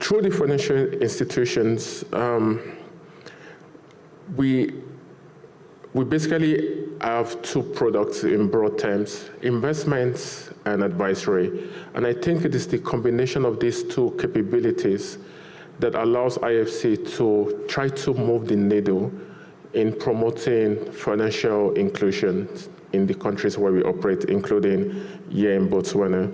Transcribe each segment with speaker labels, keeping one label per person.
Speaker 1: through the financial institutions, we basically have two products in broad terms: investments and advisory. And I think it is the combination of these two capabilities that allows IFC to try to move the needle in promoting financial inclusion in the countries where we operate, including here in Botswana.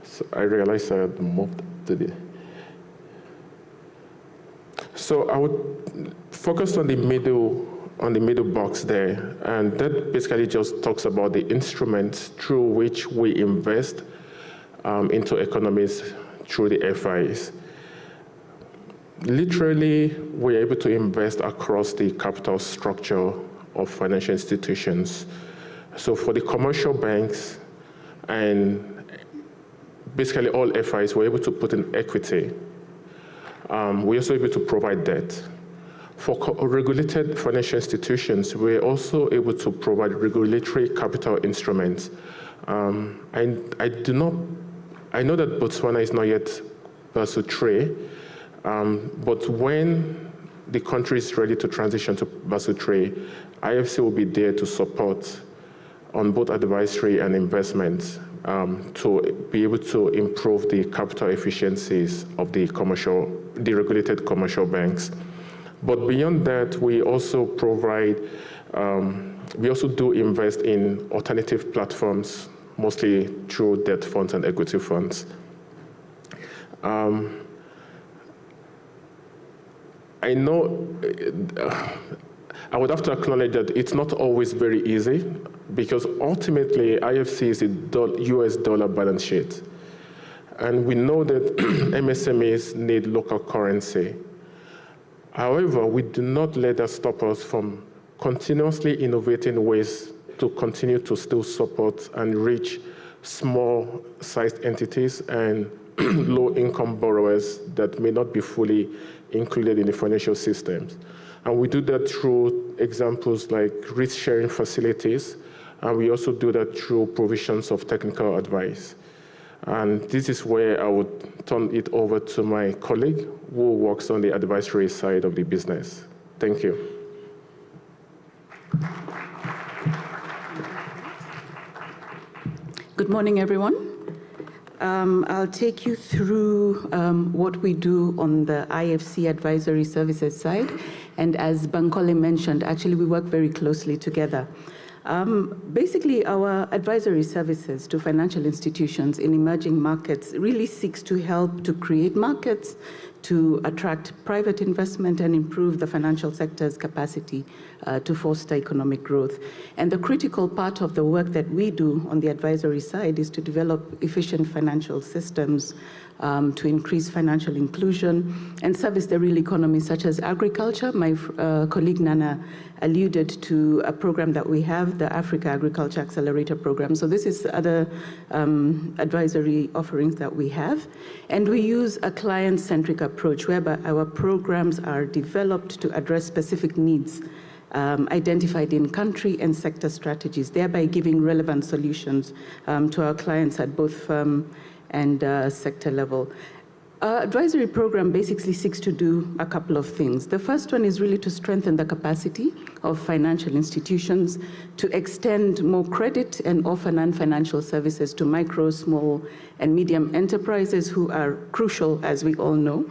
Speaker 1: So I realized I had moved to the... So I would focus on the middle box there, and that basically just talks about the instruments through which we invest into economies through the FIs. Literally, we're able to invest across the capital structure of financial institutions. So for the commercial banks and basically all FIs, we're able to put in equity. We're also able to provide debt. For regulated financial institutions, we're also able to provide regulatory capital instruments. I know that Botswana is not yet Basel III, but when the country is ready to transition to Basel III, IFC will be there to support on both advisory and investments to be able to improve the capital efficiencies of the regulated commercial banks. But beyond that, we also provide, we also do invest in alternative platforms, mostly through debt funds and equity funds. I know, I would have to acknowledge that it's not always very easy, because ultimately IFC is a US dollar balance sheet. And we know that MSMEs need local currency. However, we do not let that stop us from continuously innovating ways to continue to still support and reach small-sized entities and low-income borrowers that may not be fully included in the financial systems. And we do that through examples like risk-sharing facilities, and we also do that through provisions of technical advice. And this is where I would turn it over to my colleague who works on the advisory side of the business. Thank you.
Speaker 2: Good morning, everyone. I'll take you through what we do on the IFC advisory services side. And as Bankole mentioned, actually we work very closely together. Basically, our advisory services to financial institutions in emerging markets really seeks to help to create markets, to attract private investment and improve the financial sector's capacity to foster economic growth. And the critical part of the work that we do on the advisory side is to develop efficient financial systems to increase financial inclusion and service the real economy, such as agriculture. My colleague Nana alluded to a program that we have, the Africa Agriculture Accelerator Program. So this is other advisory offerings that we have. And we use a client-centric approach whereby our programs are developed to address specific needs identified in country and sector strategies, thereby giving relevant solutions to our clients at both firm and sector level. Our advisory program basically seeks to do a couple of things. The first one is really to strengthen the capacity of financial institutions to extend more credit and offer non-financial services to micro, small, and medium enterprises who are crucial, as we all know,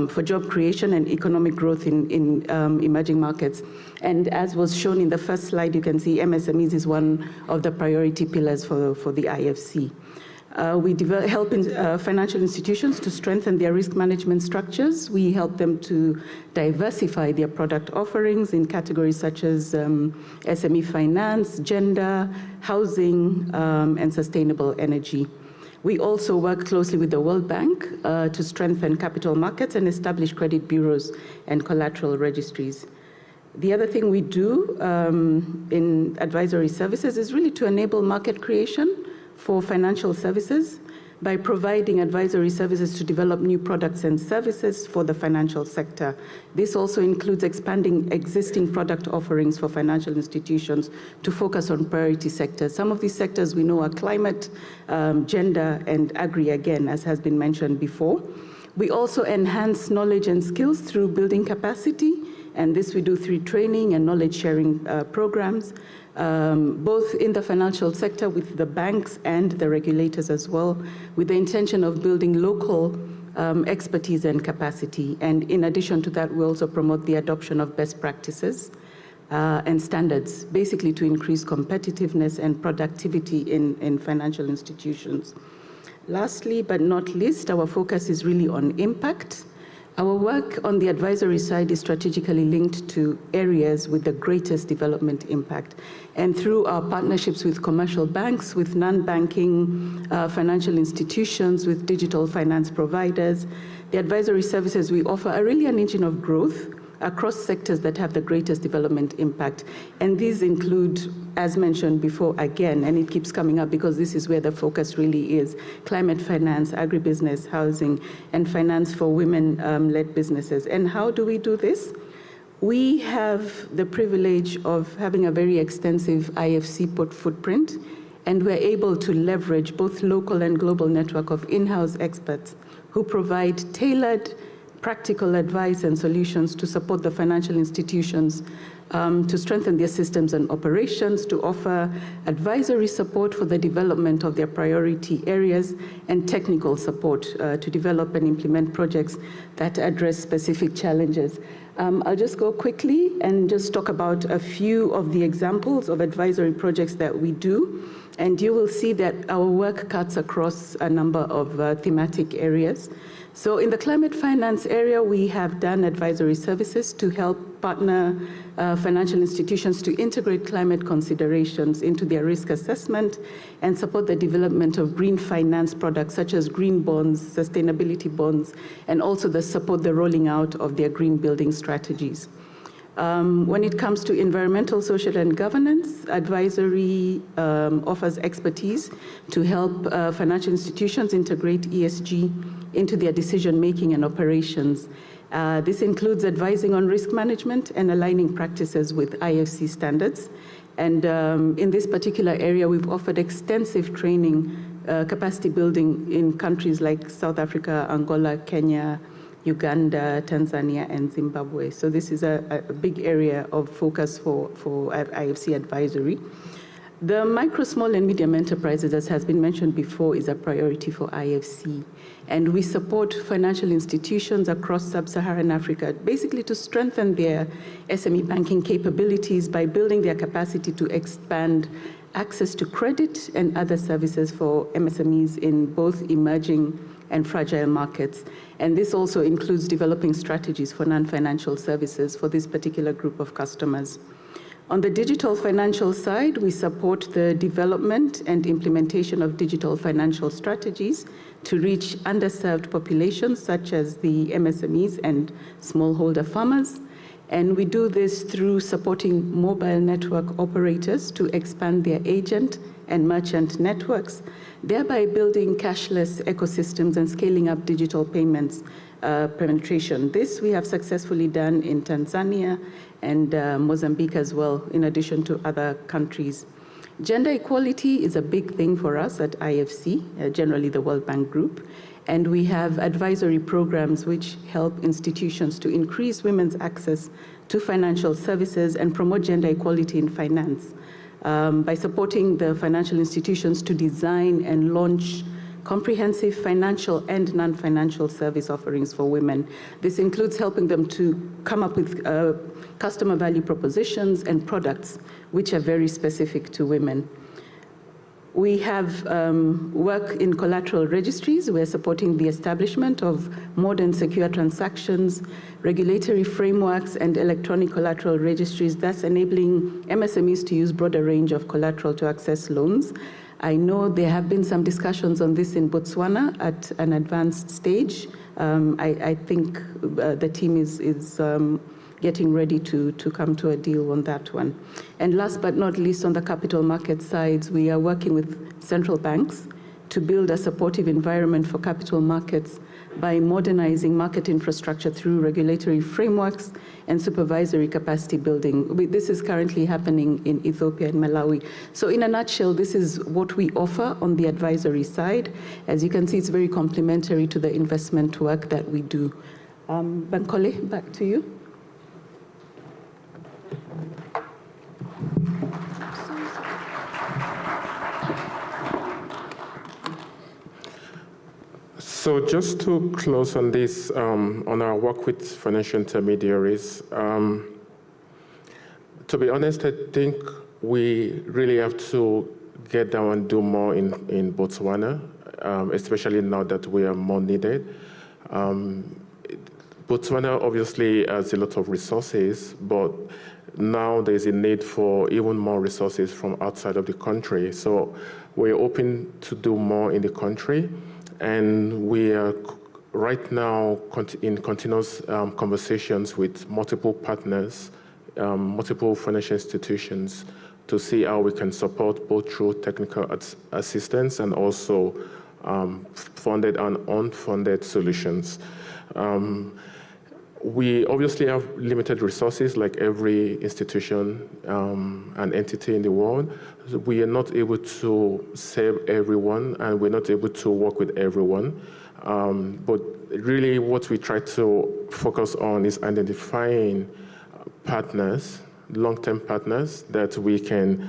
Speaker 2: for job creation and economic growth in emerging markets. And as was shown in the first slide, you can see MSMEs is one of the priority pillars for the IFC. We help financial institutions to strengthen their risk management structures. We help them to diversify their product offerings in categories such as SME finance, gender, housing, and sustainable energy. We also work closely with the World Bank to strengthen capital markets and establish credit bureaus and collateral registries. The other thing we do in advisory services is really to enable market creation for financial services by providing advisory services to develop new products and services for the financial sector. This also includes expanding existing product offerings for financial institutions to focus on priority sectors. Some of these sectors we know are climate, gender, and agri, again, as has been mentioned before. We also enhance knowledge and skills through building capacity, and this we do through training and knowledge sharing programs, both in the financial sector with the banks and the regulators as well, with the intention of building local expertise and capacity. And in addition to that, we also promote the adoption of best practices and standards, basically to increase competitiveness and productivity in financial institutions. Lastly, but not least, our focus is really on impact. Our work on the advisory side is strategically linked to areas with the greatest development impact. And through our partnerships with commercial banks, with non-banking financial institutions, with digital finance providers, the advisory services we offer are really an engine of growth across sectors that have the greatest development impact. And these include, as mentioned before, again, and it keeps coming up because this is where the focus really is, climate finance, agribusiness, housing, and finance for women-led businesses. And how do we do this? We have the privilege of having a very extensive IFC footprint, and we're able to leverage both local and global network of in-house experts who provide tailored practical advice and solutions to support the financial institutions to strengthen their systems and operations, to offer advisory support for the development of their priority areas, and technical support to develop and implement projects that address specific challenges. I'll just go quickly and just talk about a few of the examples of advisory projects that we do. And you will see that our work cuts across a number of thematic areas. So in the climate finance area, we have done advisory services to help partner financial institutions to integrate climate considerations into their risk assessment and support the development of green finance products such as green bonds, sustainability bonds, and also support the rolling out of their green building strategies. When it comes to environmental, social, and governance, advisory offers expertise to help financial institutions integrate ESG into their decision-making and operations. This includes advising on risk management and aligning practices with IFC standards. And in this particular area, we've offered extensive training, capacity building in countries like South Africa, Angola, Kenya, Uganda, Tanzania, and Zimbabwe. So this is a big area of focus for IFC advisory. The micro, small, and medium enterprises, as has been mentioned before, is a priority for IFC. And we support financial institutions across sub-Saharan Africa, basically to strengthen their SME banking capabilities by building their capacity to expand access to credit and other services for MSMEs in both emerging and fragile markets. And this also includes developing strategies for non-financial services for this particular group of customers. On the digital financial side, we support the development and implementation of digital financial strategies to reach underserved populations such as the MSMEs and smallholder farmers. And we do this through supporting mobile network operators to expand their agent and merchant networks, thereby building cashless ecosystems and scaling up digital payments penetration. This we have successfully done in Tanzania and Mozambique as well, in addition to other countries. Gender equality is a big thing for us at IFC, generally the World Bank Group, and we have advisory programs which help institutions to increase women's access to financial services and promote gender equality in finance by supporting the financial institutions to design and launch comprehensive financial and non-financial service offerings for women. This includes helping them to come up with customer value propositions and products which are very specific to women. We have work in collateral registries. We're supporting the establishment of modern secure transactions, regulatory frameworks, and electronic collateral registries, thus enabling MSMEs to use broader range of collateral to access loans. I know there have been some discussions on this in Botswana at an advanced stage. I think the team is getting ready to come to a deal on that one. And last but not least, on the capital market sides, we are working with central banks to build a supportive environment for capital markets by modernizing market infrastructure through regulatory frameworks and supervisory capacity building. This is currently happening in Ethiopia and Malawi. So in a nutshell, this is what we offer on the advisory side. As you can see, it's very complementary to the investment work that we do. Bankole, back to you.
Speaker 1: So just to close on this, on our work with financial intermediaries, to be honest, I think we really have to get down and do more in Botswana, especially now that we are more needed. Botswana obviously has a lot of resources, but now there's a need for even more resources from outside of the country. So we're hoping to do more in the country. And we are right now in continuous conversations with multiple partners, multiple financial institutions, to see how we can support both through technical assistance and also funded and unfunded solutions. We obviously have limited resources like every institution and entity in the world. We are not able to serve everyone and we're not able to work with everyone. But really what we try to focus on is identifying partners, long-term partners that we can,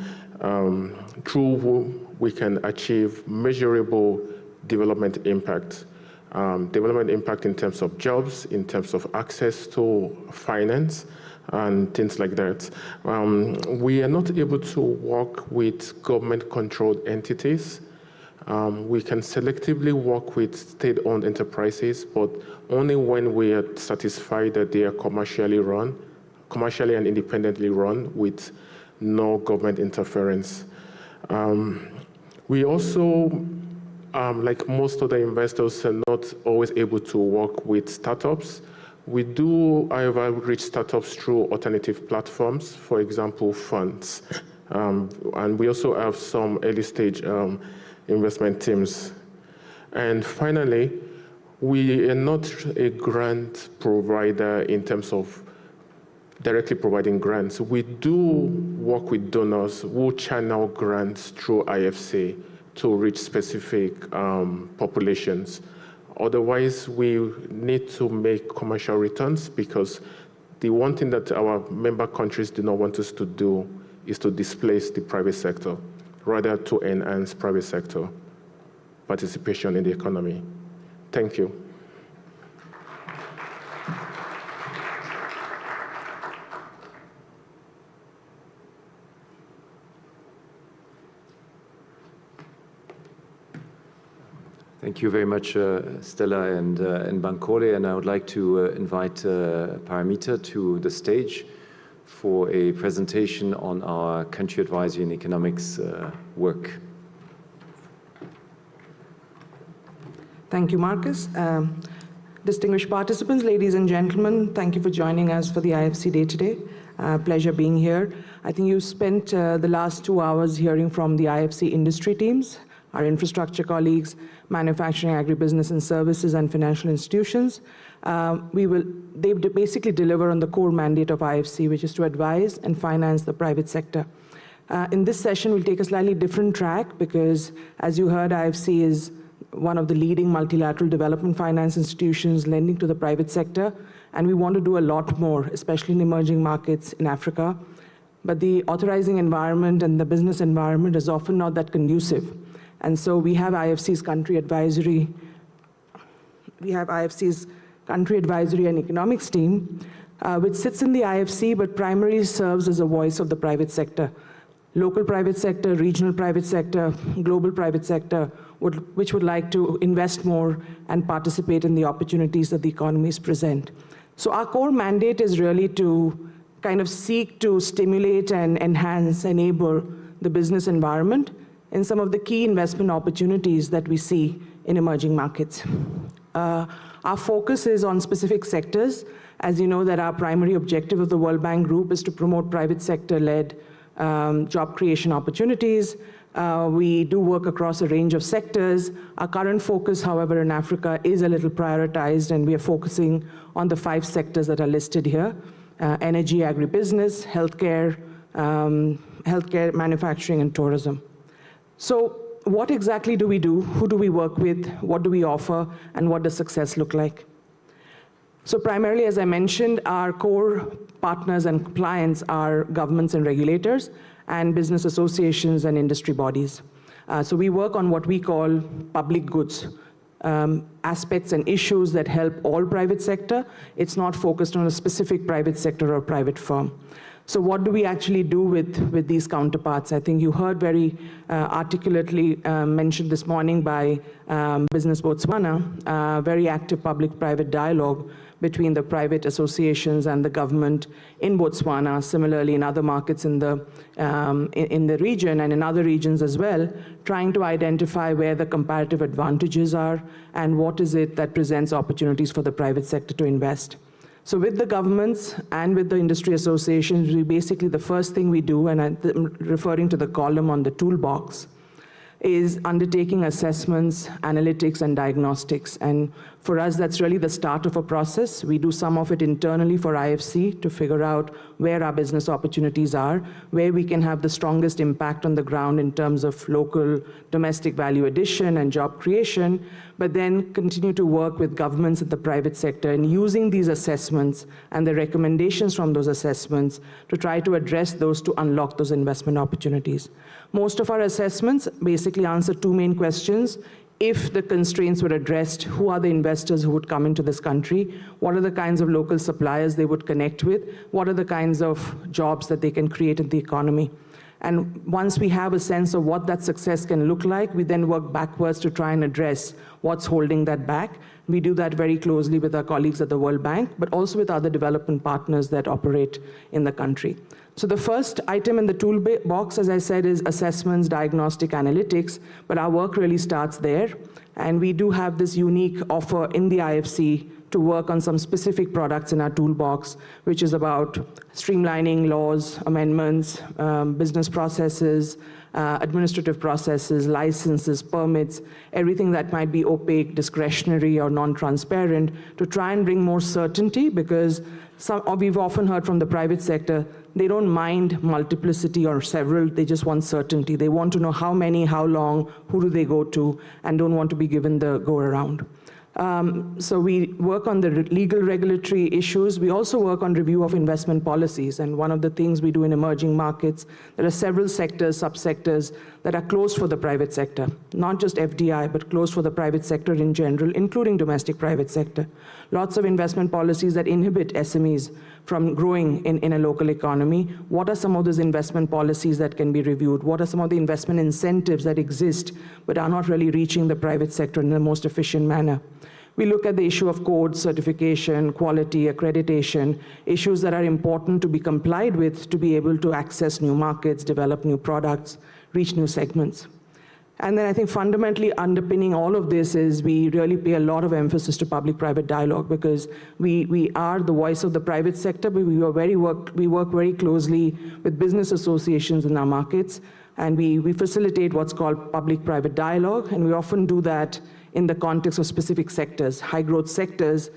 Speaker 1: through whom we can achieve measurable development impact. Development impact in terms of jobs, in terms of access to finance, and things like that. We are not able to work with government-controlled entities. We can selectively work with state-owned enterprises, but only when we are satisfied that they are commercially and independently run with no government interference. We also, like most other investors, are not always able to work with startups. We do, however, reach startups through alternative platforms, for example, funds. And we also have some early-stage investment teams. And finally, we are not a grant provider in terms of directly providing grants. We do work with donors who channel grants through IFC to reach specific populations. Otherwise, we need to make commercial returns because the one thing that our member countries do not want us to do is to displace the private sector, rather to enhance private sector participation in the economy. Thank you.
Speaker 3: Thank you very much, Stella and Bankole, and I would like to invite Paramita to the stage for a presentation on our country advisory and economics work.
Speaker 4: Thank you, Marcus. Distinguished participants, ladies and gentlemen, thank you for joining us for the IFC Day today. Pleasure being here. I think you spent the last 2 hours hearing from the IFC industry teams, our infrastructure colleagues, manufacturing, agribusiness and services, and financial institutions. They basically deliver on the core mandate of IFC, which is to advise and finance the private sector. In this session, we'll take a slightly different track because, as you heard, IFC is one of the leading multilateral development finance institutions lending to the private sector, and we want to do a lot more, especially in emerging markets in Africa. But the authorizing environment and the business environment is often not that conducive. And so we have IFC's country advisory. We have IFC's country advisory and economics team, which sits in the IFC, but primarily serves as a voice of the private sector. Local private sector, regional private sector, global private sector, which would like to invest more and participate in the opportunities that the economies present. So our core mandate is really to kind of seek to stimulate and enhance, enable the business environment in some of the key investment opportunities that we see in emerging markets. Our focus is on specific sectors. As you know, that our primary objective of the World Bank Group is to promote private sector-led job creation opportunities. We do work across a range of sectors. Our current focus, however, in Africa is a little prioritized, and we are focusing on the 5 sectors that are listed here: energy, agribusiness, healthcare, manufacturing, and tourism. So what exactly do we do? Who do we work with? What do we offer? And what does success look like? So primarily, as I mentioned, our core partners and clients are governments and regulators, and business associations and industry bodies. So we work on what we call public goods, aspects and issues that help all private sector. It's not focused on a specific private sector or private firm. So what do we actually do with these counterparts? I think you heard very articulately mentioned this morning by Business Botswana, very active public-private dialogue between the private associations and the government in Botswana, similarly in other markets in the region and in other regions as well, trying to identify where the comparative advantages are and what is it that presents opportunities for the private sector to invest. So with the governments and with the industry associations, we basically, the first thing we do, and I'm referring to the column on the toolbox, is undertaking assessments, analytics, and diagnostics. And for us, that's really the start of a process. We do some of it internally for IFC to figure out where our business opportunities are, where we can have the strongest impact on the ground in terms of local domestic value addition and job creation, but then continue to work with governments and the private sector in using these assessments and the recommendations from those assessments to try to address those to unlock those investment opportunities. Most of our assessments basically answer 2 main questions. If the constraints were addressed, who are the investors who would come into this country? What are the kinds of local suppliers they would connect with? What are the kinds of jobs that they can create in the economy? And once we have a sense of what that success can look like, we then work backwards to try and address what's holding that back. We do that very closely with our colleagues at the World Bank, but also with other development partners that operate in the country. So the first item in the toolbox, as I said, is assessments, diagnostic, analytics, but our work really starts there. And we do have this unique offer in the IFC to work on some specific products in our toolbox, which is about streamlining laws, amendments, business processes, administrative processes, licenses, permits, everything that might be opaque, discretionary, or non-transparent, to try and bring more certainty, because we've often heard from the private sector, they don't mind multiplicity or several, they just want certainty. They want to know how many, how long, who do they go to, and don't want to be given the go-around. So we work on the legal regulatory issues. We also work on review of investment policies. And one of the things we do in emerging markets, there are several sectors, subsectors that are closed for the private sector, not just FDI, but closed for the private sector in general, including domestic private sector. Lots of investment policies that inhibit SMEs from growing in a local economy. What are some of those investment policies that can be reviewed? What are some of the investment incentives that exist but are not really reaching the private sector in the most efficient manner? We look at the issue of code, certification, quality, accreditation, issues that are important to be complied with to be able to access new markets, develop new products, reach new segments. And then I think fundamentally underpinning all of this is we really pay a lot of emphasis to public-private dialogue, because we are the voice of the private sector, but we work very closely with business associations in our markets, and we facilitate what's called public-private dialogue, and we often do that in the context of specific sectors, high-growth sectors,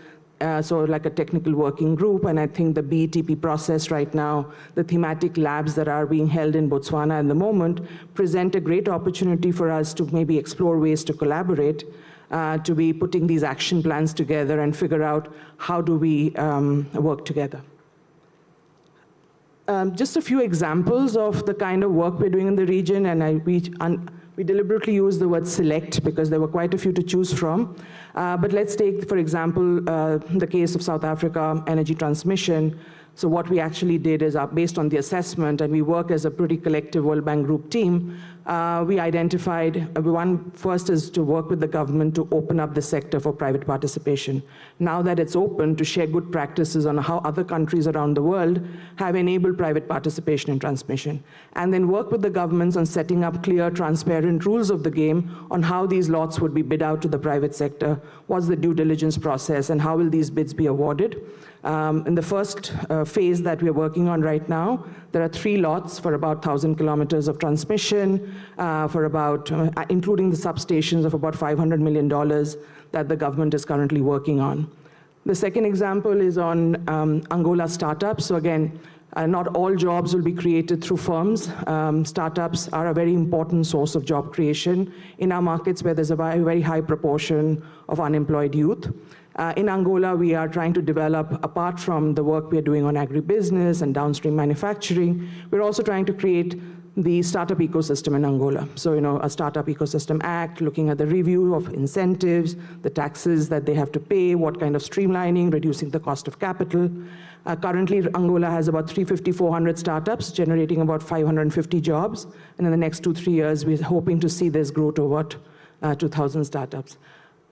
Speaker 4: so like a technical working group, and I think the BETP process right now, the thematic labs that are being held in Botswana at the moment, present a great opportunity for us to maybe explore ways to collaborate, to be putting these action plans together and figure out how do we work together. Just a few examples of the kind of work we're doing in the region, and we deliberately use the word select because there were quite a few to choose from. But let's take, for example, the case of South Africa, energy transmission. So what we actually did is, based on the assessment, and we work as a pretty collective World Bank Group team, we identified, one first is to work with the government to open up the sector for private participation. Now that it's open, to share good practices on how other countries around the world have enabled private participation in transmission. And then work with the governments on setting up clear, transparent rules of the game on how these lots would be bid out to the private sector, what's the due diligence process, and how will these bids be awarded. In the first phase that we're working on right now, there are 3 lots for about 1,000 kilometers of transmission, for about, including the substations of about $500 million that the government is currently working on. The second example is on Angola startups. So again, not all jobs will be created through firms. Startups are a very important source of job creation in our markets where there's a very high proportion of unemployed youth. In Angola, we are trying to develop, apart from the work we are doing on agribusiness and downstream manufacturing, we're also trying to create the startup ecosystem in Angola. So, a Startup Ecosystem Act, looking at the review of incentives, the taxes that they have to pay, what kind of streamlining, reducing the cost of capital. Currently, Angola has about 350, 400 startups, generating about 550 jobs. And in the next 2-3 years, we're hoping to see this grow to about 2,000 startups.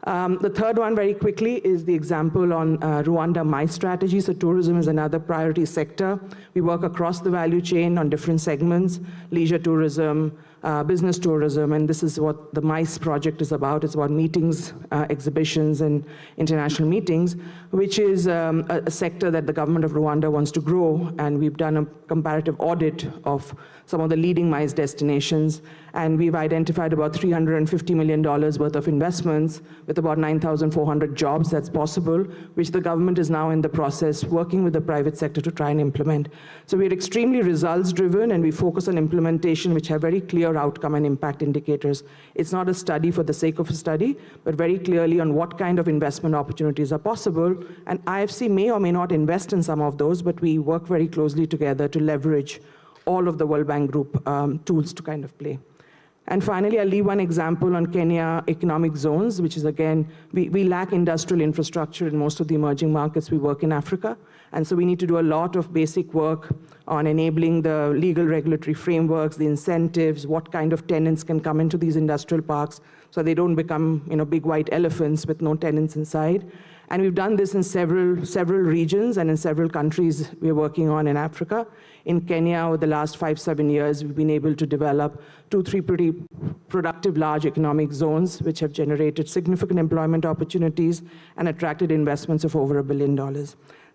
Speaker 4: The third one, very quickly, is the example on Rwanda My Strategy. So tourism is another priority sector. We work across the value chain on different segments, leisure tourism, business tourism, and this is what the MICE project is about. It's about meetings, exhibitions, and international meetings, which is a sector that the government of Rwanda wants to grow, and we've done a comparative audit of some of the leading MICE destinations, and we've identified about $350 million worth of investments with about 9,400 jobs that's possible, which the government is now in the process working with the private sector to try and implement. So we're extremely results-driven, and we focus on implementation, which have very clear outcome and impact indicators. It's not a study for the sake of a study, but very clearly on what kind of investment opportunities are possible. And IFC may or may not invest in some of those, but we work very closely together to leverage all of the World Bank Group tools to kind of play. And finally, I'll leave one example on Kenya economic zones, which is, again, we lack industrial infrastructure in most of the emerging markets we work in Africa. And so we need to do a lot of basic work on enabling the legal regulatory frameworks, the incentives, what kind of tenants can come into these industrial parks so they don't become big white elephants with no tenants inside. And we've done this in several regions and in several countries we're working on in Africa. In Kenya, over the last 5-7 years, we've been able to develop 2-3 pretty productive large economic zones, which have generated significant employment opportunities and attracted investments of over $1 billion.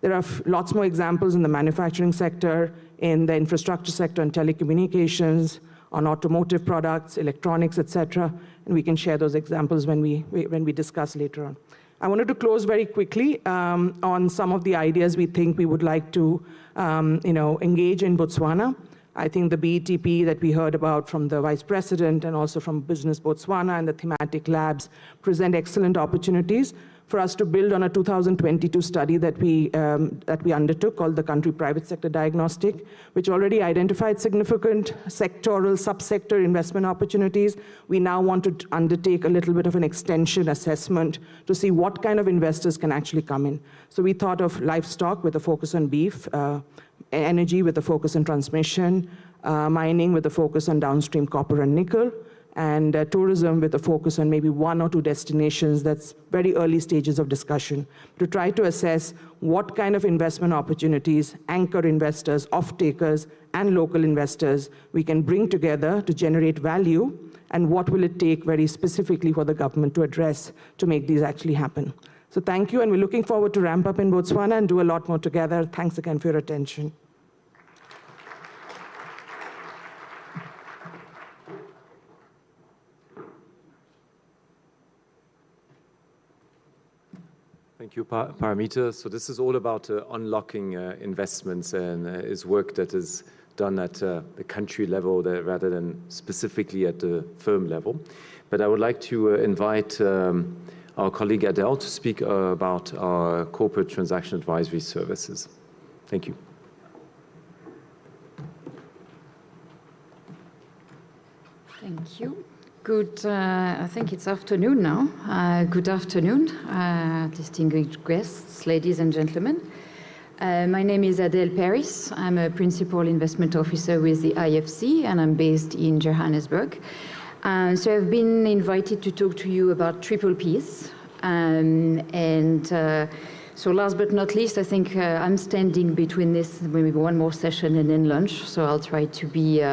Speaker 4: There are lots more examples in the manufacturing sector, in the infrastructure sector and telecommunications, on automotive products, electronics, et cetera, and we can share those examples when we discuss later on. I wanted to close very quickly on some of the ideas we think we would like to engage in Botswana. I think the BETP that we heard about from the Vice President and also from Business Botswana and the thematic labs present excellent opportunities for us to build on a 2022 study that we undertook called the Country Private Sector Diagnostic, which already identified significant sectoral, subsector investment opportunities. We now want to undertake a little bit of an extension assessment to see what kind of investors can actually come in. So we thought of livestock with a focus on beef, energy with a focus on transmission, mining with a focus on downstream copper and nickel, and tourism with a focus on maybe 1 or 2 destinations that's very early stages of discussion, to try to assess what kind of investment opportunities, anchor investors, off-takers, and local investors we can bring together to generate value, and what will it take very specifically for the government to address to make these actually happen. So thank you, and we're looking forward to ramp up in Botswana and do a lot more together. Thanks again for your attention.
Speaker 3: Thank you, Paramita. So this is all about unlocking investments, and is work that is done at the country level rather than specifically at the firm level. But I would like to invite our colleague Adele to speak about our corporate transaction advisory services. Thank you.
Speaker 5: Thank you. Good, I think it's afternoon now. Good afternoon, distinguished guests, ladies and gentlemen. My name is Adele Paris. I'm a principal investment officer with the IFC, and I'm based in Johannesburg. So I've been invited to talk to you about triple Ps. So last but not least, I think I'm standing between this, maybe one more session and then lunch, so I'll try to be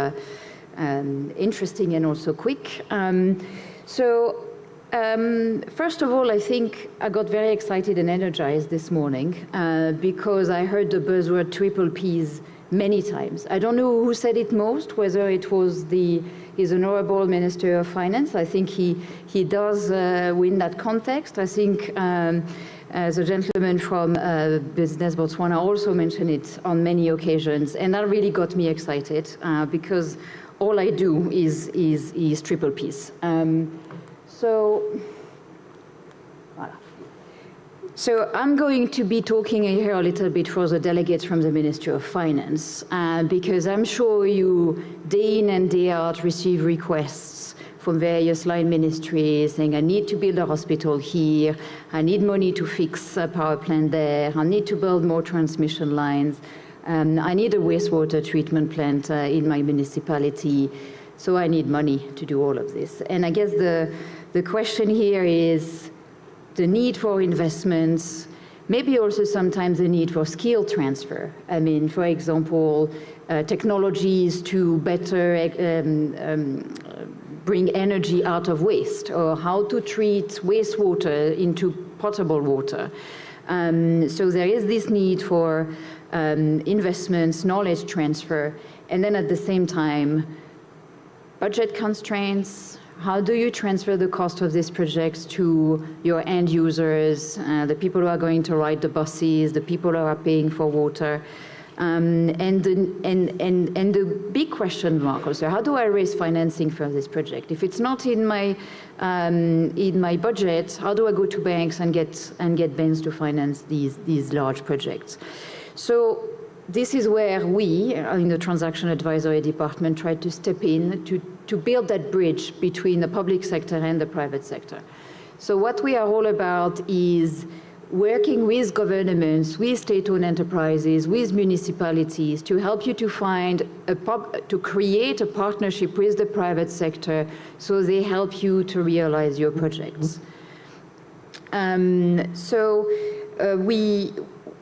Speaker 5: interesting and also quick. First of all, I think I got very excited and energized this morning because I heard the buzzword triple Ps many times. I don't know who said it most, whether it was his Honorable Minister of Finance. I think he does win that context. I think the gentleman from Business Botswana also mentioned it on many occasions, and that really got me excited because all I do is triple Ps. So I'm going to be talking here a little bit for the delegates from the Ministry of Finance, because I'm sure you day in and day out receive requests from various line ministries saying, I need to build a hospital here, I need money to fix a power plant there, I need to build more transmission lines, I need a wastewater treatment plant in my municipality, so I need money to do all of this. And I guess the question here is the need for investments, maybe also sometimes the need for skill transfer. I mean, for example, technologies to better bring energy out of waste, or how to treat wastewater into potable water. So there is this need for investments, knowledge transfer, and then at the same time, budget constraints. How do you transfer the cost of these projects to your end users, the people who are going to ride the buses, the people who are paying for water? And the big question mark also, how do I raise financing for this project? If it's not in my budget, how do I go to banks and get banks to finance these large projects? So this is where we, in the Transaction Advisory Department, try to step in to build that bridge between the public sector and the private sector. So what we are all about is working with governments, with state-owned enterprises, with municipalities to help you to to create a partnership with the private sector so they help you to realize your projects.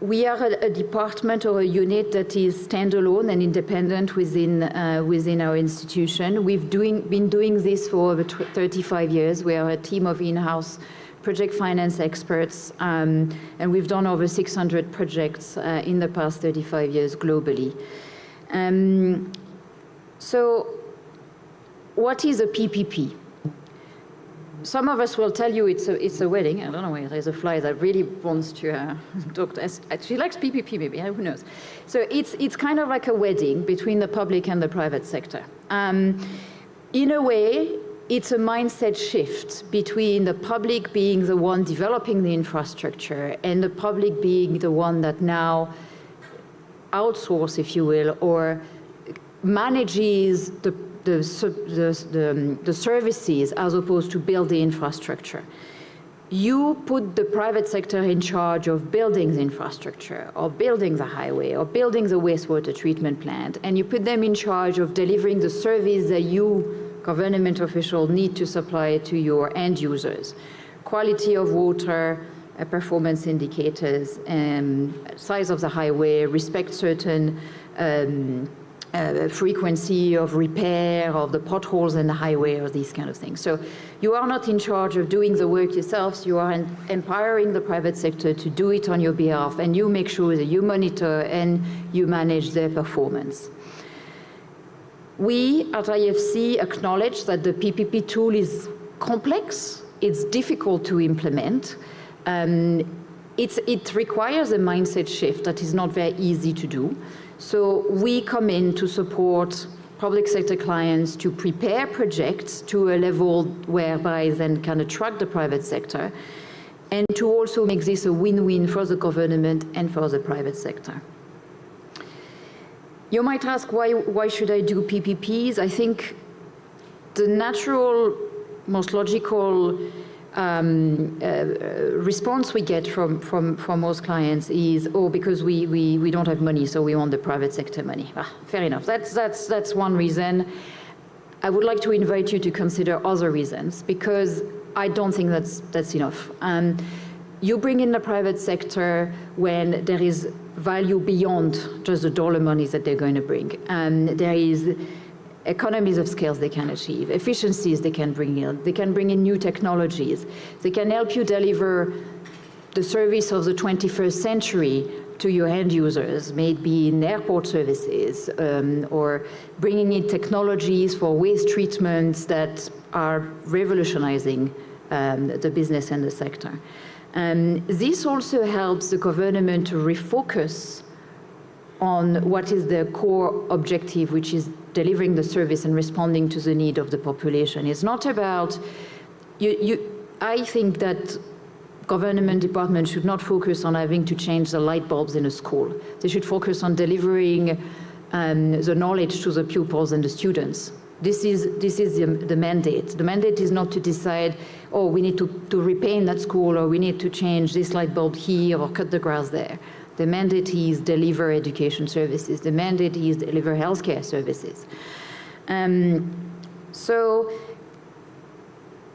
Speaker 5: We are a department or a unit that is standalone and independent within our institution. We've been doing this for over 35 years. We are a team of in-house project finance experts, and we've done over 600 projects in the past 35 years globally. So what is a PPP? Some of us will tell you it's a wedding. I don't know where there's a fly that really wants to talk to us. She likes PPP maybe, who knows? So it's kind of like a wedding between the public and the private sector. In a way, it's a mindset shift between the public being the one developing the infrastructure and the public being the one that now outsource, if you will, or manages the services as opposed to build the infrastructure. You put the private sector in charge of building the infrastructure, or building the highway, or building the wastewater treatment plant, and you put them in charge of delivering the service that you, government official, need to supply to your end users. Quality of water, performance indicators, size of the highway, respect certain frequency of repair of the potholes in the highway, or these kind of things. So you are not in charge of doing the work yourselves, you are empowering the private sector to do it on your behalf, and you make sure that you monitor and you manage their performance. We at IFC acknowledge that the PPP tool is complex, it's difficult to implement, it requires a mindset shift that is not very easy to do. So we come in to support public sector clients to prepare projects to a level whereby then can attract the private sector, and to also make this a win-win for the government and for the private sector. You might ask, why should I do PPPs? I think the natural, most logical response we get from most clients is, because we don't have money, so we want the private sector money. Fair enough. That's one reason. I would like to invite you to consider other reasons, because I don't think that's enough. You bring in the private sector when there is value beyond just the dollar money that they're going to bring. There is economies of scale they can achieve, efficiencies they can bring in new technologies. They can help you deliver the service of the 21st century to your end users, maybe in airport services, or bringing in technologies for waste treatments that are revolutionizing the business and the sector. This also helps the government to refocus on what is the core objective, which is delivering the service and responding to the need of the population. It's not about, I think that government departments should not focus on having to change the light bulbs in a school. They should focus on delivering the knowledge to the pupils and the students. This is the mandate. The mandate is not to decide, oh, we need to repaint that school, or we need to change this light bulb here, or cut the grass there. The mandate is deliver education services. The mandate is deliver healthcare services. So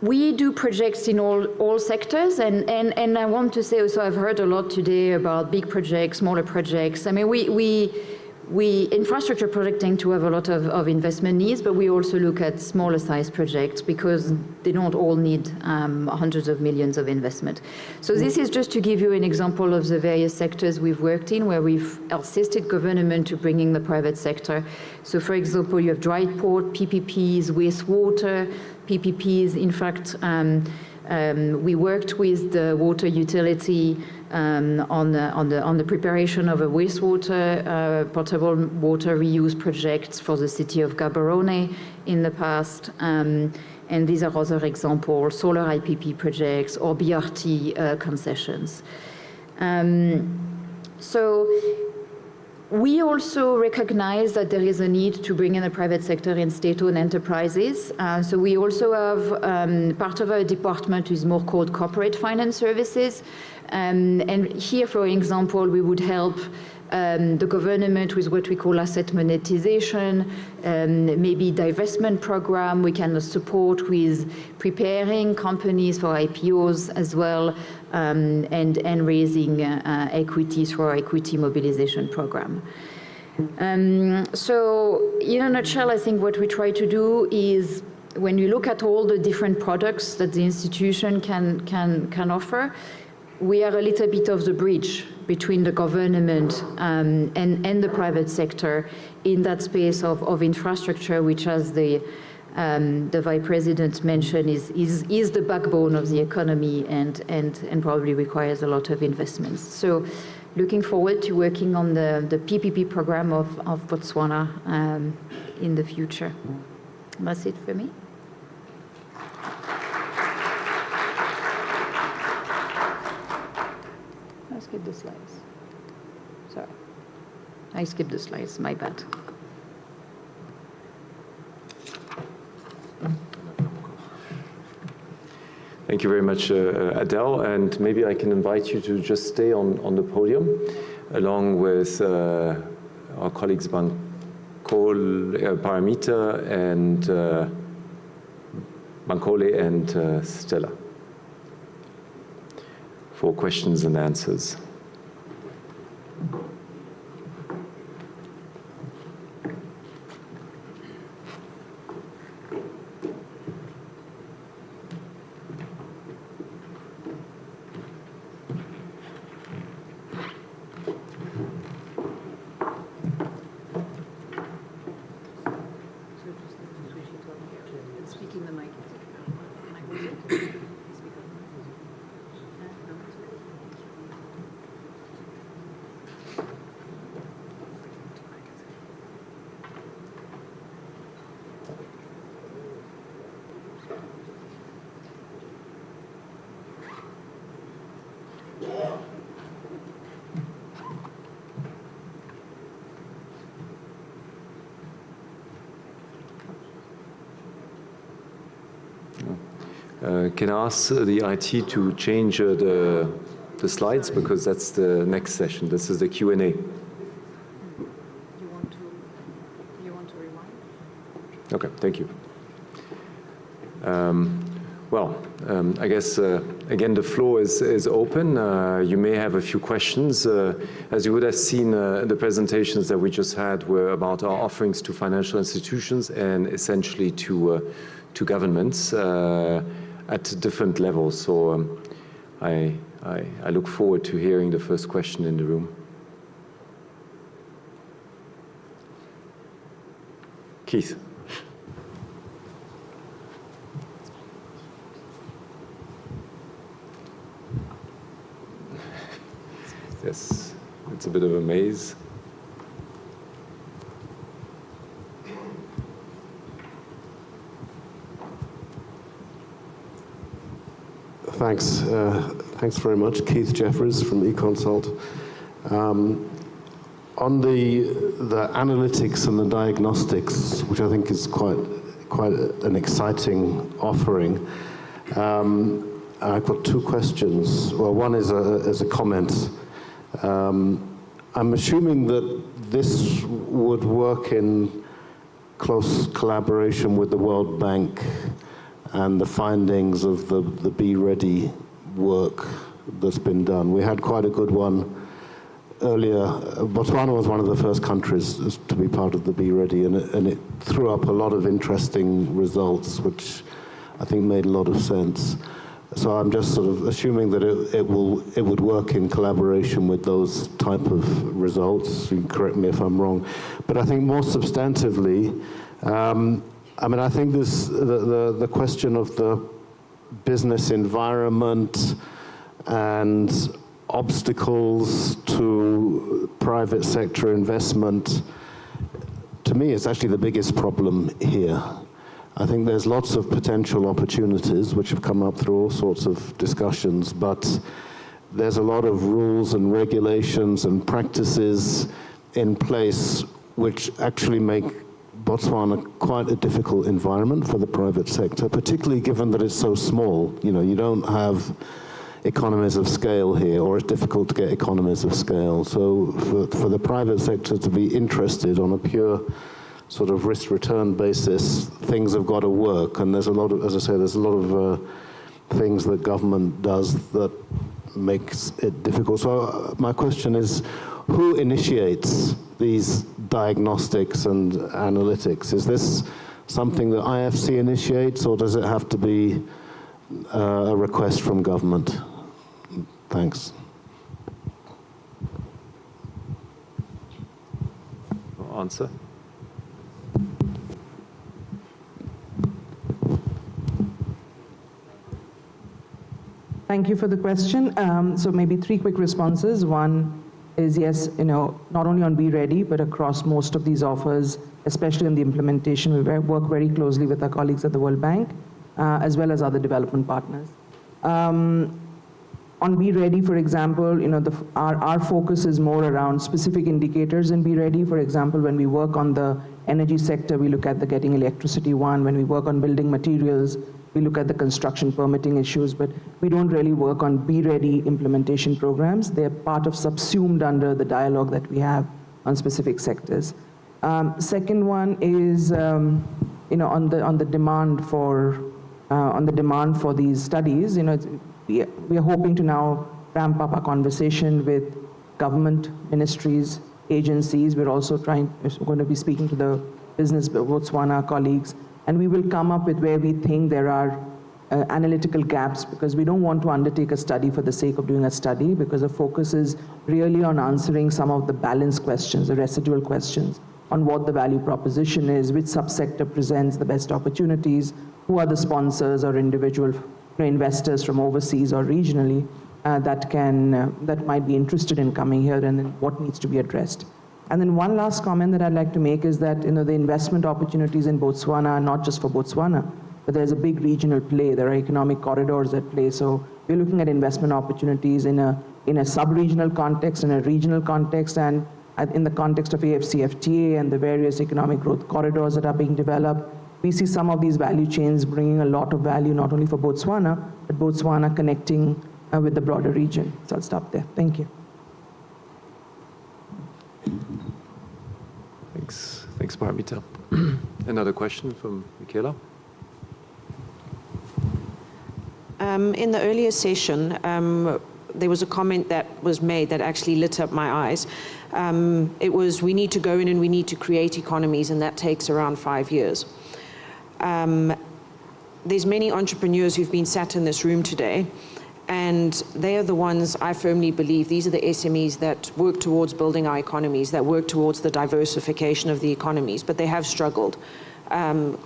Speaker 5: we do projects in all sectors, and I want to say also, I've heard a lot today about big projects, smaller projects. I mean, we infrastructure projects tend to have a lot of investment needs, but we also look at smaller size projects because they don't all need hundreds of millions of investment. So this is just to give you an example of the various sectors we've worked in where we've assisted government to bring in the private sector. So for example, you have dry port, PPPs, wastewater, PPPs. In fact, we worked with the water utility on the preparation of a wastewater, potable water reuse project for the city of Gaborone in the past. And these are other examples, solar IPP projects or BRT concessions. So we also recognize that there is a need to bring in the private sector and state-owned enterprises. So we also have part of our department is more called corporate finance services. And here, for example, we would help the government with what we call asset monetization, maybe divestment program. We can support with preparing companies for IPOs as well, and raising equity through our equity mobilization program. So in a nutshell, I think what we try to do is, when you look at all the different products that the institution can offer, we are a little bit of the bridge between the government and the private sector in that space of infrastructure, which, as the Vice President mentioned, is the backbone of the economy and probably requires a lot of investments. So looking forward to working on the PPP program of Botswana in the future. That's it for me. I skipped the slides. Sorry. I skipped the slides, my bad.
Speaker 3: Thank you very much, Adele, and maybe I can invite you to just stay on the podium along with our colleagues Paramita and Bankole and Stella for questions and answers. Can I ask the IT to change the slides, because that's the next session. This is the Q&A.
Speaker 5: You want to rewind?
Speaker 3: Okay, thank you. I guess, again, the floor is open. You may have a few questions. As you would have seen, the presentations that we just had were about our offerings to financial institutions and essentially to governments at different levels. So I look forward to hearing the first question in the room. Keith. Yes, it's a bit of a maze.
Speaker 6: Thanks. Thanks very much. Keith Jeffries from eConsult. On the analytics and the diagnostics, which I think is quite an exciting offering, I've got two questions. Well, one is a comment. I'm assuming that this would work in close collaboration with the World Bank and the findings of the Be Ready work that's been done. We had quite a good one earlier. Botswana was one of the first countries to be part of the Be Ready, and it threw up a lot of interesting results, which I think made a lot of sense. So I'm just sort of assuming that it would work in collaboration with those type of results. You can correct me if I'm wrong. But I think more substantively, I mean, I think the question of the business environment and obstacles to private sector investment, to me, is actually the biggest problem here. I think there's lots of potential opportunities which have come up through all sorts of discussions, but there's a lot of rules and regulations and practices in place which actually make Botswana quite a difficult environment for the private sector, particularly given that it's so small. You know, you don't have economies of scale here, or it's difficult to get economies of scale. So for the private sector to be interested on a pure sort of risk-return basis, things have got to work. And there's a lot of, as I say, there's a lot of things that government does that makes it difficult. So my question is, who initiates these diagnostics and analytics? Is this something that IFC initiates, or does it have to be a request from government? Thanks.
Speaker 3: Answer.
Speaker 4: Thank you for the question. So maybe three quick responses. One is, yes, you know, not only on Be Ready, but across most of these offers, especially in the implementation, we work very closely with our colleagues at the World Bank, as well as other development partners. On Be Ready, for example, you know, our focus is more around specific indicators in Be Ready. For example, when we work on the energy sector, we look at the getting electricity one. When we work on building materials, we look at the construction permitting issues, but we don't really work on Be Ready implementation programs. They're part of subsumed under the dialogue that we have on specific sectors. Second one is, you know, on the demand for these studies. You know, we are hoping to now ramp up our conversation with government ministries, agencies. We're also going to be speaking to the business Botswana colleagues. And we will come up with where we think there are analytical gaps, because we don't want to undertake a study for the sake of doing a study, because the focus is really on answering some of the balance questions, the residual questions, on what the value proposition is, which subsector presents the best opportunities, who are the sponsors or individual investors from overseas or regionally that might be interested in coming here, and then what needs to be addressed. And then one last comment that I'd like to make is that, you know, the investment opportunities in Botswana are not just for Botswana, but there's a big regional play. There are economic corridors at play. So we're looking at investment opportunities in a sub-regional context, in a regional context, and in the context of AFCFTA and the various economic growth corridors that are being developed. We see some of these value chains bringing a lot of value, not only for Botswana, but Botswana connecting with the broader region. So I'll stop there. Thank you.
Speaker 3: Thanks, Paramita. Another question from Michaela.
Speaker 7: In the earlier session, there was a comment that was made that actually lit up my eyes. It was, we need to go in and we need to create economies, and that takes around 5 years. There's many entrepreneurs who've been sat in this room today, And they are the ones, I firmly believe, these are the SMEs that work towards building our economies, that work towards the diversification of the economies, but they have struggled.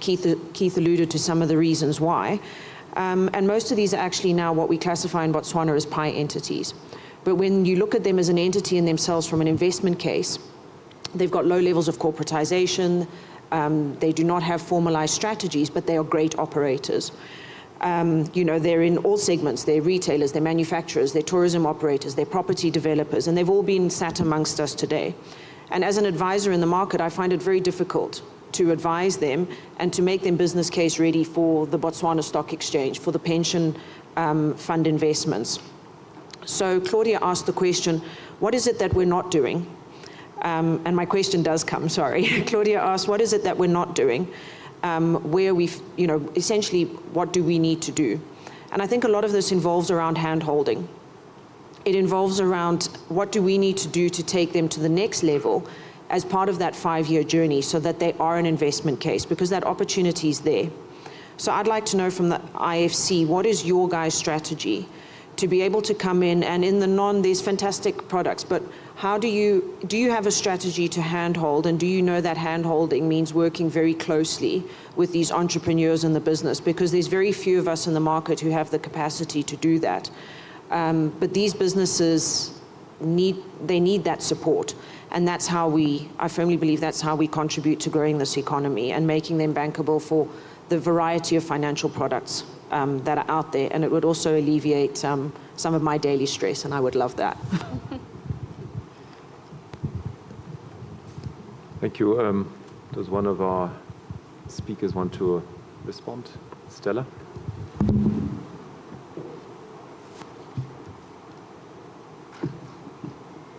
Speaker 7: Keith alluded to some of the reasons why. And most of these are actually now what we classify in Botswana as PI entities. But when you look at them as an entity in themselves from an investment case, they've got low levels of corporatization, they do not have formalized strategies, but they are great operators. You know, they're in all segments. They're retailers, they're manufacturers, they're tourism operators, they're property developers, and they've all been sat amongst us today. And as an advisor in the market, I find it very difficult to advise them and to make them business case ready for the Botswana Stock Exchange, for the pension fund investments. So Claudia asked the question, what is it that we're not doing? And my question does come, sorry. Claudia asked, what is it that we're not doing? Where we've, you know, essentially, what do we need to do? And I think a lot of this involves around hand-holding. It involves around what do we need to do to take them to the next level as part of that 5-year journey so that they are an investment case, because that opportunity is there. So I'd like to know from the IFC, what is your guys' strategy to be able to come in, and in the there's fantastic products, but how do you have a strategy to handhold, and do you know that handholding means working very closely with these entrepreneurs in the business? Because there's very few of us in the market who have the capacity to do that. But these businesses need that support. And that's how I firmly believe that's how we contribute to growing this economy and making them bankable for the variety of financial products that are out there. And it would also alleviate some of my daily stress, and I would love that.
Speaker 3: Thank you. Does one of our speakers want to respond? Stella?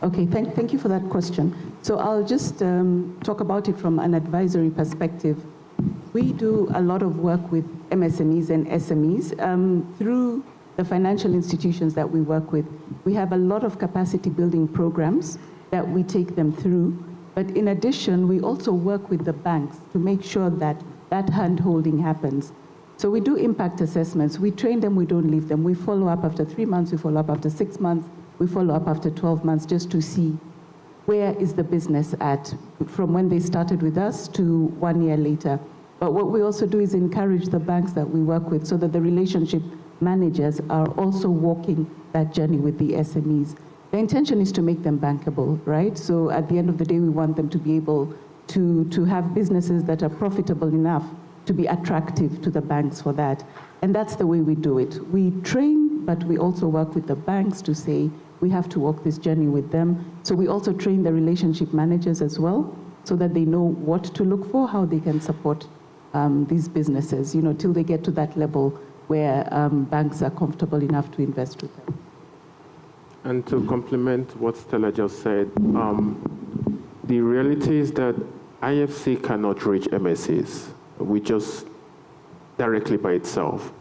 Speaker 2: Okay, thank you for that question. So I'll just talk about it from an advisory perspective. We do a lot of work with MSMEs and SMEs through the financial institutions that we work with. We have a lot of capacity building programs that we take them through. But in addition, we also work with the banks to make sure that that hand-holding happens. So we do impact assessments. We train them, we don't leave them. We follow up after 3 months, we follow up after 6 months, we follow up after 12 months just to see where is the business at from when they started with us to 1 year later. But what we also do is encourage the banks that we work with so that the relationship managers are also walking that journey with the SMEs. The intention is to make them bankable, right? So at the end of the day, we want them to be able to have businesses that are profitable enough to be attractive to the banks for that. And that's the way we do it. We train, but we also work with the banks to say, we have to walk this journey with them. So we also train the relationship managers as well, so that they know what to look for, how they can support these businesses, you know, till they get to that level where banks are comfortable enough to invest with them.
Speaker 1: And to complement what Stella just said, the reality is that IFC cannot reach MSCs, just directly by itself.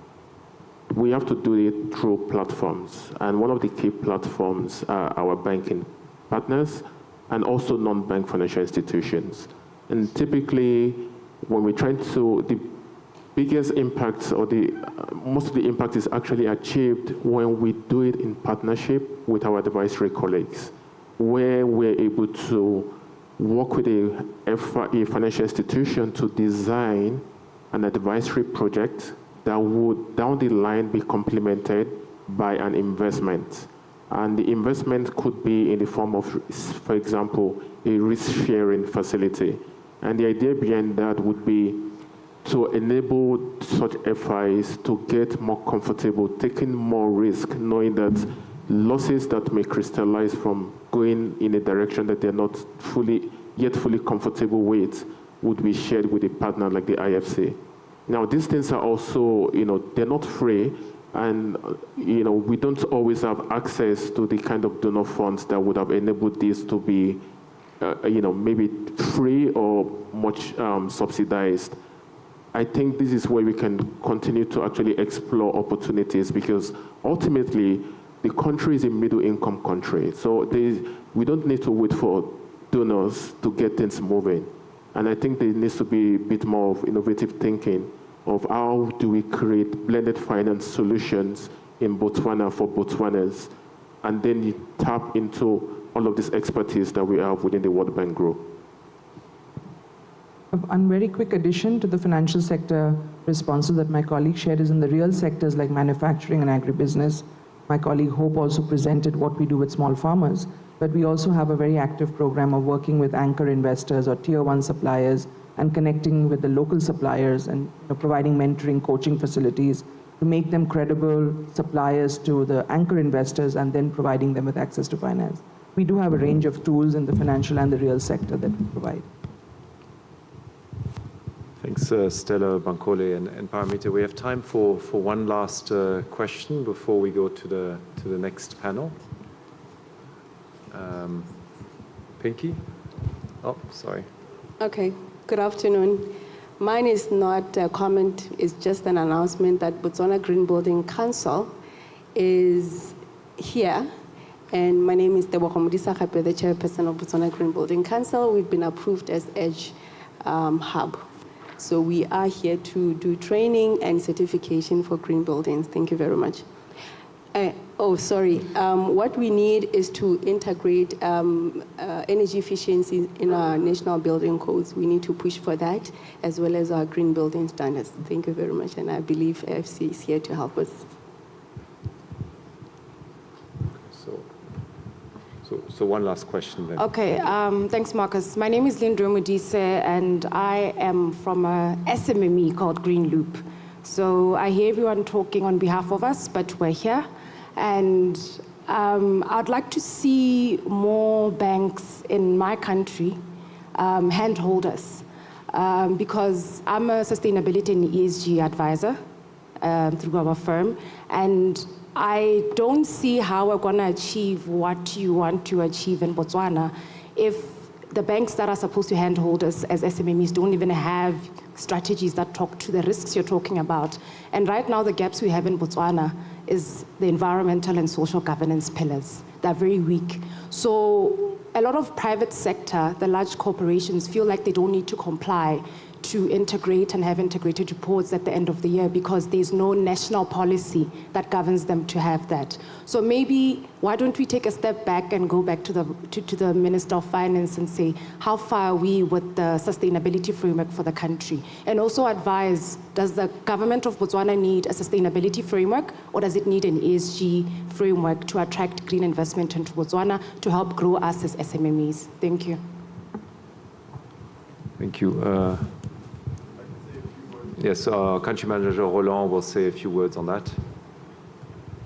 Speaker 1: We have to do it through platforms, and one of the key platforms are our banking partners and also non-bank financial institutions. And typically, when we try to, the biggest impact or most of the impact is actually achieved when we do it in partnership with our advisory colleagues, where we're able to work with a financial institution to design an advisory project that would down the line be complemented by an investment. And the investment could be in the form of, for example, a risk-sharing facility. And the idea behind that would be to enable such FIs to get more comfortable, taking more risk, knowing that losses that may crystallize from going in a direction that they're not yet fully comfortable with would be shared with a partner like the IFC. Now, these things are also, they're not free, and, we don't always have access to the kind of donor funds that would have enabled this to be, maybe free or much subsidized. I think this is where we can continue to actually explore opportunities, because ultimately, the country is a middle-income country. So we don't need to wait for donors to get things moving. And I think there needs to be a bit more of innovative thinking of how do we create blended finance solutions in Botswana for Botswanans, and then you tap into all of this expertise that we have within the World Bank Group.
Speaker 4: A very quick addition to the financial sector responses that my colleague shared is in the real sectors like manufacturing and agribusiness. My colleague Hope also presented what we do with small farmers, but we also have a very active program of working with anchor investors or tier 1 suppliers and connecting with the local suppliers and providing mentoring, coaching facilities to make them credible suppliers to the anchor investors and then providing them with access to finance. We do have a range of tools in the financial and the real sector that we provide.
Speaker 3: Thanks, Stella, Bankole, and Paramita. We have time for one last question before we go to the next panel. Pinky? Oh, sorry.
Speaker 8: Okay, good afternoon. Mine is not a comment, it's just an announcement that Botswana Green Building Council is here. And my name is Ndaba Gaolathe, the chairperson of Botswana Green Building Council. We've been approved as EDGE hub. So we are here to do training and certification for green buildings. Thank you very much. What we need is to integrate energy efficiency in our national building codes. We need to push for that, as well as our green building standards. Thank you very much, and I believe AFC is here to help us.
Speaker 3: So one last question then.
Speaker 9: Okay, thanks, Marcus. My name is Lindro Modise, and I am from a SMME called Green Loop. So I hear everyone talking on behalf of us, but we're here. And I'd like to see more banks in my country handhold us, because I'm a sustainability and ESG advisor through our firm, and I don't see how we're going to achieve what you want to achieve in Botswana if the banks that are supposed to handhold us as SMMEs don't even have strategies that talk to the risks you're talking about. And right now, the gaps we have in Botswana is the environmental and social governance pillars. They're very weak. So a lot of private sector, the large corporations, feel like they don't need to comply to integrate and have integrated reports at the end of the year because there's no national policy that governs them to have that. So maybe why don't we take a step back and go back to the Minister of Finance and say, how far are we with the sustainability framework for the country? And also advise, does the government of Botswana need a sustainability framework, or does it need an ESG framework to attract green investment into Botswana to help grow us as SMMEs? Thank you.
Speaker 3: Thank you. Yes, our country manager, Roland, will say a few words on that.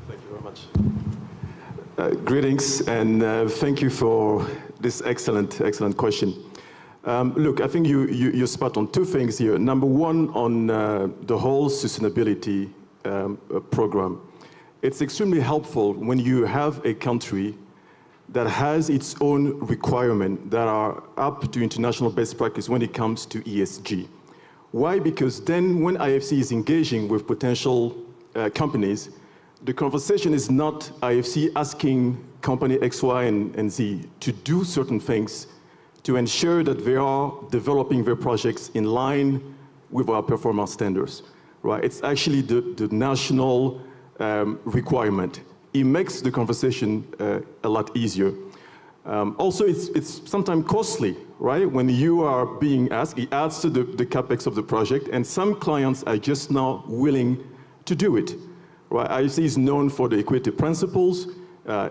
Speaker 10: Thank you very much. Greetings, and thank you for this excellent question. Look, I think you spot on two things here. Number one, on the whole sustainability program. It's extremely helpful when you have a country that has its own requirements that are up to international best practice when it comes to ESG. Why? Because then when IFC is engaging with potential companies, the conversation is not IFC asking company X, Y, and Z to do certain things to ensure that they are developing their projects in line with our performance standards, right? It's actually the national requirement. It makes the conversation a lot easier. Also, it's sometimes costly, right? When you are being asked, it adds to the capex of the project, and some clients are just not willing to do it, right? IFC is known for the equity principles.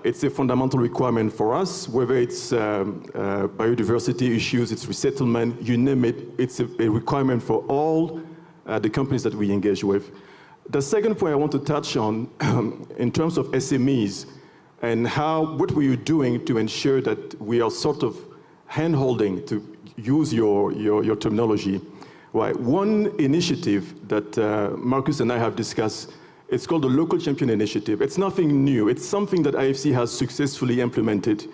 Speaker 10: It's a fundamental requirement for us, whether it's biodiversity issues, it's resettlement, you name it, it's a requirement for all the companies that we engage with. The second point I want to touch on, in terms of SMEs, and what were you doing to ensure that we are sort of hand-holding, to use your terminology, right? One initiative that Marcus and I have discussed, it's called the Local Champion Initiative. It's nothing new. It's something that IFC has successfully implemented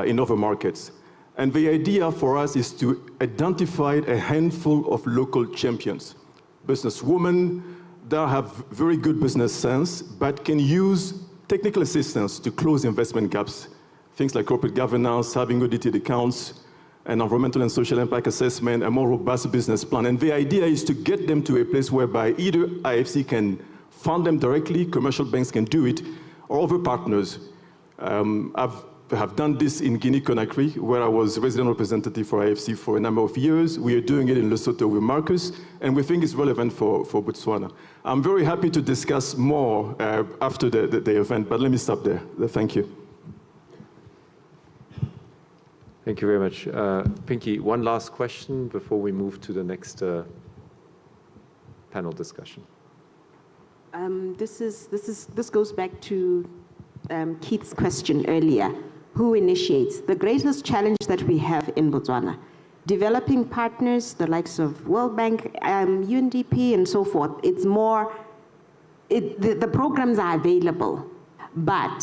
Speaker 10: in other markets. And the idea for us is to identify a handful of local champions, businesswomen that have very good business sense, but can use technical assistance to close investment gaps, things like corporate governance, having audited accounts, and environmental and social impact assessment, a more robust business plan. And the idea is to get them to a place whereby either IFC can fund them directly, commercial banks can do it, or other partners. Have done this in Guinea-Conakry, where I was resident representative for IFC for a number of years. We are doing it in Lesotho with Marcus, and we think it's relevant for Botswana. I'm very happy to discuss more after the event, but let me stop there. Thank you.
Speaker 3: Thank you very much. Pinky, one last question before we move to the next panel discussion.
Speaker 11: This goes back to Keith's question earlier. Who initiates? The greatest challenge that we have in Botswana, developing partners, the likes of World Bank, UNDP, and so forth. It's more, the programs are available, but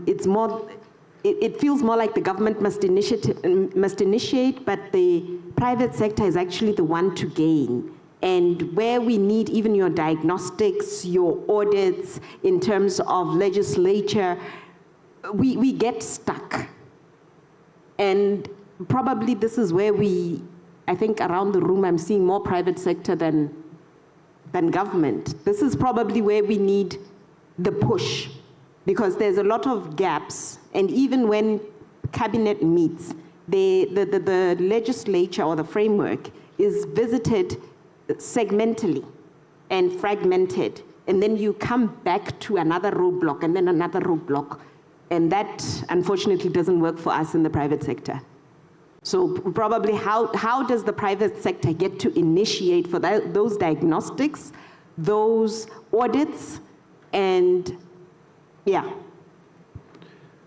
Speaker 11: it's more, it feels more like the government must initiate, but the private sector is actually the one to gain. And where we need even your diagnostics, your audits in terms of legislature, we get stuck. And probably this is where I think around the room, I'm seeing more private sector than government. This is probably where we need the push, because there's a lot of gaps. And even when cabinet meets, the legislature or the framework is visited segmentally and fragmented. And then you come back to another roadblock and then another roadblock. And that, unfortunately, doesn't work for us in the private sector. So probably how does the private sector get to initiate for those diagnostics, those audits, and yeah.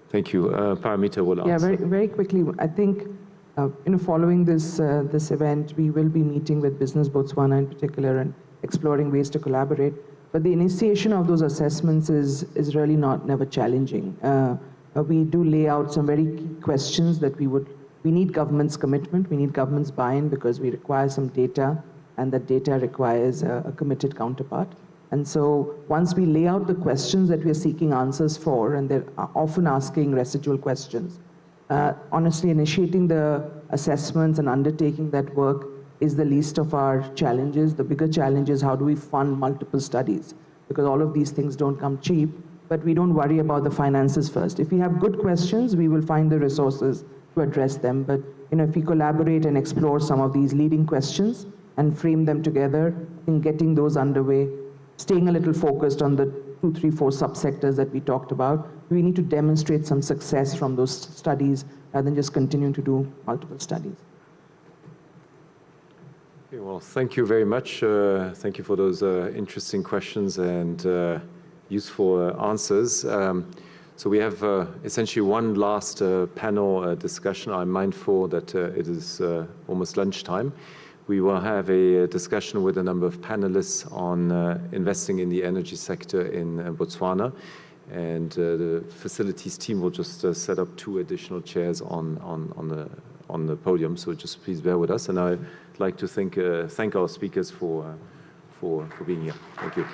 Speaker 3: Thank you. Paramita will answer.
Speaker 4: Yeah, very quickly. I think following this event, we will be meeting with Business Botswana in particular and exploring ways to collaborate. But the initiation of those assessments is really never challenging. We do lay out some very key questions that we need government's commitment, we need government's buy-in, because we require some data, and that data requires a committed counterpart. And so once we lay out the questions that we're seeking answers for, and they're often asking residual questions, honestly, initiating the assessments and undertaking that work is the least of our challenges. The bigger challenge is how do we fund multiple studies? Because all of these things don't come cheap, but we don't worry about the finances first. If we have good questions, we will find the resources to address them. But if we collaborate and explore some of these leading questions and frame them together in getting those underway, staying a little focused on the 2, 3, 4 subsectors that we talked about, we need to demonstrate some success from those studies rather than just continuing to do multiple studies.
Speaker 3: Okay, well, thank you very much. Thank you for those interesting questions and useful answers. So we have essentially one last panel discussion. I'm mindful that it is almost lunchtime. We will have a discussion with a number of panelists on investing in the energy sector in Botswana. And the facilities team will just set up 2 additional chairs on the podium. So just please bear with us. And I'd like to thank our speakers for being here. Thank you.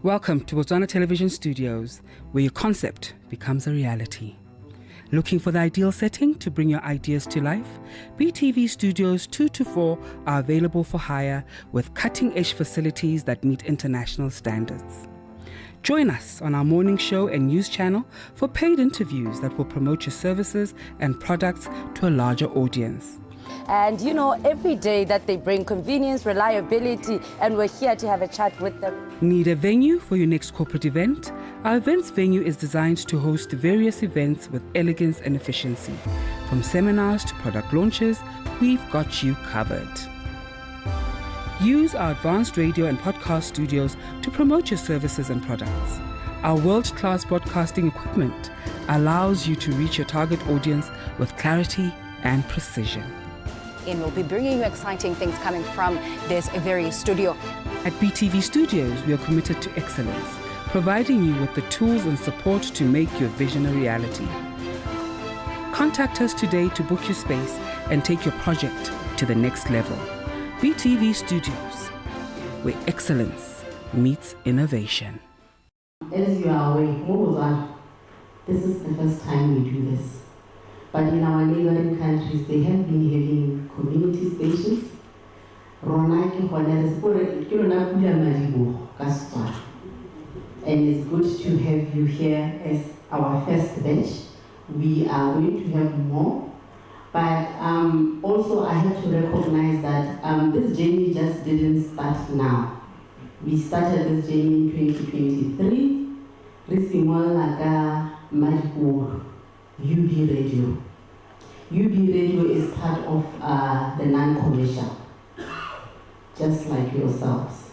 Speaker 12: Welcome to Botswana Television Studios, where your concept becomes a reality. Looking for the ideal setting to bring your ideas to life? BTV Studios 2 to 4 are available for hire with cutting-edge facilities that meet international standards. Join us on our morning show and news channel for paid interviews that will promote your services and products to a larger audience.
Speaker 13: And you know, every day that they bring convenience, reliability, and we're here to have a chat with them.
Speaker 12: Need a venue for your next corporate event? Our events venue is designed to host various events with elegance and efficiency. From seminars to product launches, we've got you covered. Use our advanced radio and podcast studios to promote your services and products. Our world-class broadcasting equipment allows you to reach your target audience with clarity and precision.
Speaker 14: And we'll be bringing you exciting things coming from this very studio.
Speaker 12: At BTV Studios, we are committed to excellence, providing you with the tools and support to make your vision a reality. Contact us today to book your space and take your project to the next level. BTV Studios, where excellence meets innovation.
Speaker 15: As you are aware, this is the first time we do this. But in our neighboring countries, they have been having community stations. And it's good to have you here as our first batch. We are going to have more. But also I have to recognize that this journey just didn't start now. We started this journey in 2023. UB Radio. UB Radio is part of the non-commercial, just like yourselves.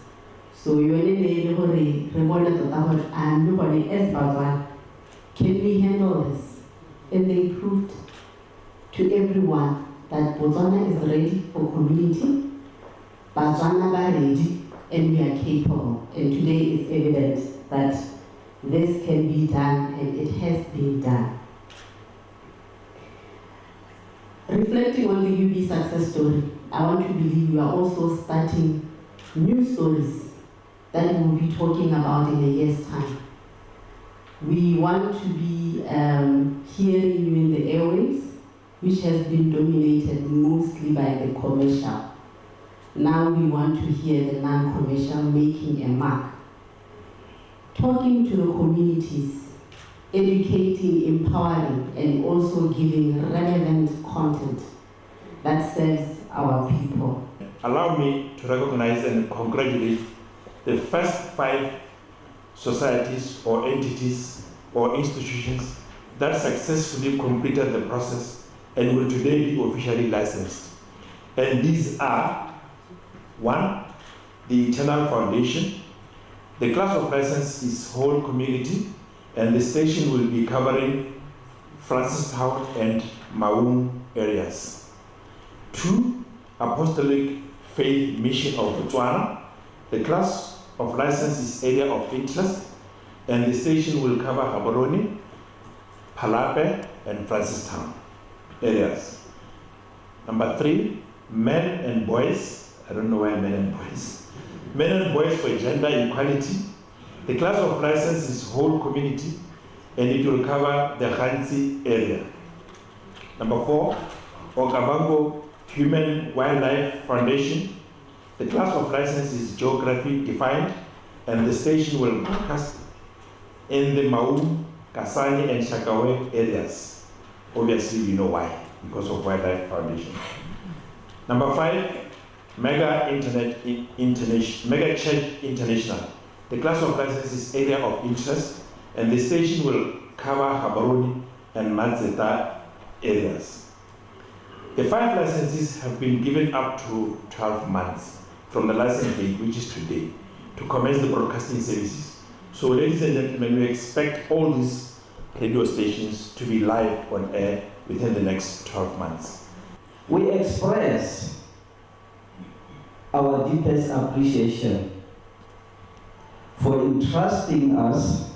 Speaker 15: So you can we handle this? And they proved to everyone that Botswana is ready for community, Botswana are ready, and we are capable. And today is evident that this can be done, and it has been done. Reflecting on the UB success story, I want to believe you are also starting new stories that we will be talking about in a year's time. We want to be hearing you in the airways, which has been dominated mostly by the commercial. Now we want to hear the non-commercial making a mark. Talking to the communities, educating, empowering, and also giving relevant content that serves our people.
Speaker 16: Allow me to recognize and congratulate the first 5 societies or entities or institutions that successfully completed the process and will today be officially licensed. And these are 1, the Eternal Foundation. The class of license is whole community, and the station will be covering Francistown and Maun areas. 2, Apostolic Faith Mission of Botswana. The class of license is area of interest, and the station will cover Gaborone, Palape, and Francistown areas. Number 3, men and boys. I don't know why men and boys. Men and boys for gender equality. The class of license is whole community, and it will cover the Khansi area. Number 4, Okavango Human Wildlife Foundation. The class of license is geography defined, and the station will broadcast in the Mau, Kasani, and Shakawe areas. Obviously, we know why, because of Wildlife Foundation. Number 5, Mega Church International. The class of license is area of interest, and the station will cover Gaborone and Manzeta areas. The 5 licenses have been given up to 12 months from the license date, which is today, to commence the broadcasting services. So, ladies and gentlemen, we expect all these radio stations to be live on air within the next 12 months.
Speaker 17: We express our deepest appreciation for entrusting us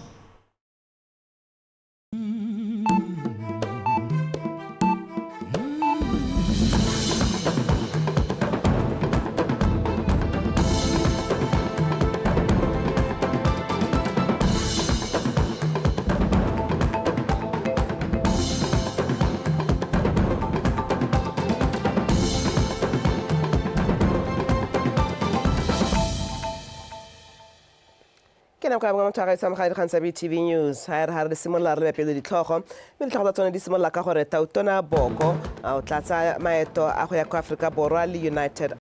Speaker 18: ke nako ya motho ga itsa mogadi kgang sa BTV News ha re simolla re bepele ditlhogo mme ditlhogo tsa tsone di simolla ka gore Tautona Boko o tlatsa maeto a go ya kwa Afrika Borwa le United